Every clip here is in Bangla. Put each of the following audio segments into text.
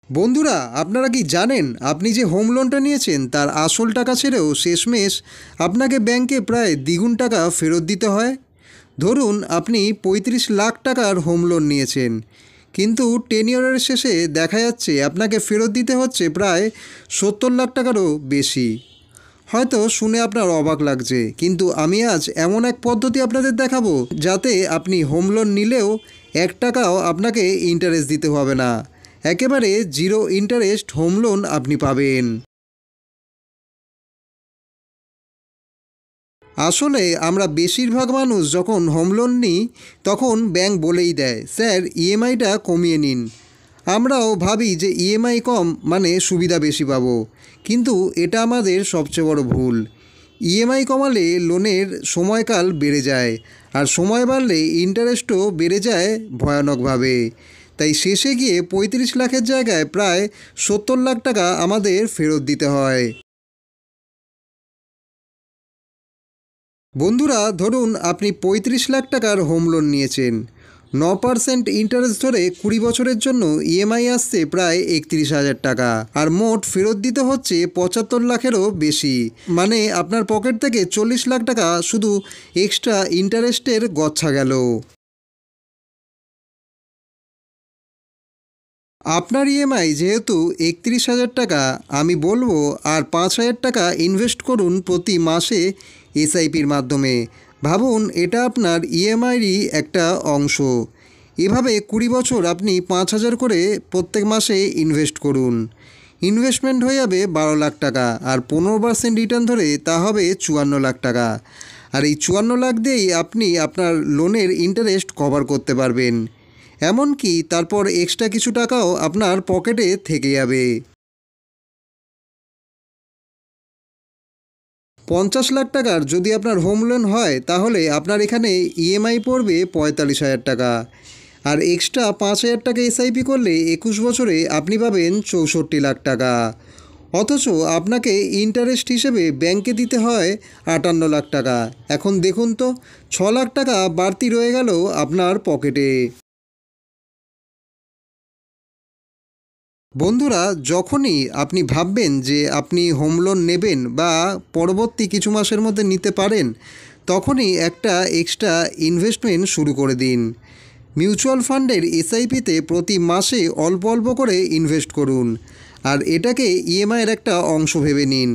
বন্ধুরা, আপনারা কি জানেন আপনি যে হোম লোনটা নিয়েছেন তার আসল টাকা ছেড়েও শেষমেশ আপনাকে ব্যাংকে প্রায় দ্বিগুণ টাকা ফেরত দিতে হয়। ধরুন আপনি ৩৫ লাখ টাকার হোম লোন নিয়েছেন, কিন্তু টেনিয়রের শেষে দেখা যাচ্ছে আপনাকে ফেরত দিতে হচ্ছে প্রায় ৭০ লাখ টাকারও বেশি। হয়তো শুনে আপনার অবাক লাগছে, কিন্তু আমি আজ এমন এক পদ্ধতি আপনাদের দেখাবো যাতে আপনি হোম লোন নিলেও ১ টাকাও আপনাকে ইন্টারেস্ট দিতে হবে না। একেবারে জিরো ইন্টারেস্ট হোম লোন আপনি পাবেন। আসলে আমরা বেশিরভাগ মানুষ যখন হোম লোন নিই তখন ব্যাংক বলেই দেয়, স্যার ইএমআইটা কমিয়ে নিন। আমরাও ভাবি যে ইএমআই কম মানে সুবিধা বেশি পাবো, কিন্তু এটা আমাদের সবচেয়ে বড় ভুল। ইএমআই কমালে লোনের সময়কাল বেড়ে যায়, আর সময় বাড়লে ইন্টারেস্টও বেড়ে যায় ভয়ানকভাবে। তাই শেষে গিয়ে ৩৫ লাখের জায়গায় প্রায় ৭০ লাখ টাকা আমাদের ফেরত দিতে হয়। বন্ধুরা, ধরুন আপনি ৩৫ লাখ টাকার হোম লোন নিয়েছেন। ৯% ইন্টারেস্ট ধরে ২০ বছরের জন্য ইএমআই আসছে প্রায় ৩১,০০০ টাকা, আর মোট ফেরত দিতে হচ্ছে ৭৫ লাখেরও বেশি। মানে আপনার পকেট থেকে ৪০ লাখ টাকা শুধু এক্সট্রা ইন্টারেস্টের গচ্ছা গেল। আপনার ইএমআই যেহেতু ৩১,০০০ টাকা, আমি বলবো আর ৫,০০০ টাকা ইনভেস্ট করুন প্রতি মাসে এসআইপির মাধ্যমে। ভাবুন, এটা আপনার ইএমআইরই একটা অংশ। এভাবে ২০ বছর আপনি ৫,০০০ করে প্রত্যেক মাসে ইনভেস্ট করুন। ইনভেস্টমেন্ট হয়ে যাবে ১২ লাখ টাকা, আর ১৫% রিটার্ন ধরে তা হবে ৫৪ লাখ টাকা। আর এই ৫৪ লাখ দিয়েই আপনি আপনার লোনের ইন্টারেস্ট কভার করতে পারবেন। এমনকি তারপর এক্সট্রা কিছু টাকাও আপনার পকেটে থেকে যাবে। ৫০ লাখ টাকার যদি আপনার হোম লোন হয় তাহলে আপনার এখানে ইএমআই পড়বে ৪৫,০০০ টাকা, আর এক্সট্রা ৫,০০০ টাকা এসআইপি করলে ২১ বছরে আপনি পাবেন ৬৪ লাখ টাকা। অথচ আপনাকে ইন্টারেস্ট হিসেবে ব্যাংকে দিতে হয় ৫৮ লাখ টাকা। এখন দেখুন তো, ৬ লাখ টাকা বাড়তি রয়ে গেল আপনার পকেটে। বন্ধুরা, যখনই আপনি ভাববেন যে আপনি হোম লোন নেবেন বা পরবর্তী কিছু মাসের মধ্যে নিতে পারেন, তখনই একটা এক্সট্রা ইনভেস্টমেন্ট শুরু করে দিন। মিউচুয়াল ফান্ডের এসআইপিতে প্রতি মাসে অল্প অল্প করে ইনভেস্ট করুন, আর এটাকে ইএমআইয়ের একটা অংশ ভেবে নিন।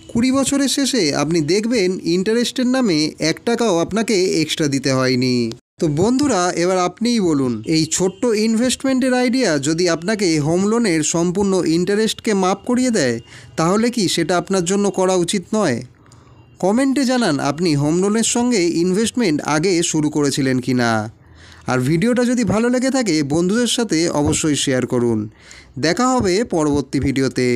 ২০ বছরের শেষে আপনি দেখবেন ইন্টারেস্টের নামে ১ টাকাও আপনাকে এক্সট্রা দিতে হয়নি। তো বন্ধুরা, এবার আপনিই বলুন, এই ছোট্ট ইনভেস্টমেন্টের আইডিয়া যদি আপনাকে হোম লোনের সম্পূর্ণ ইন্টারেস্টকে মাপ করিয়ে দেয়, তাহলে কি সেটা আপনার জন্য করা উচিত নয়? কমেন্টে জানান আপনি হোম লোনের সঙ্গে ইনভেস্টমেন্ট আগে শুরু করেছিলেন কি না। আর ভিডিওটা যদি ভালো লেগে থাকে বন্ধুদের সাথে অবশ্যই শেয়ার করুন। দেখা হবে পরবর্তী ভিডিওতে।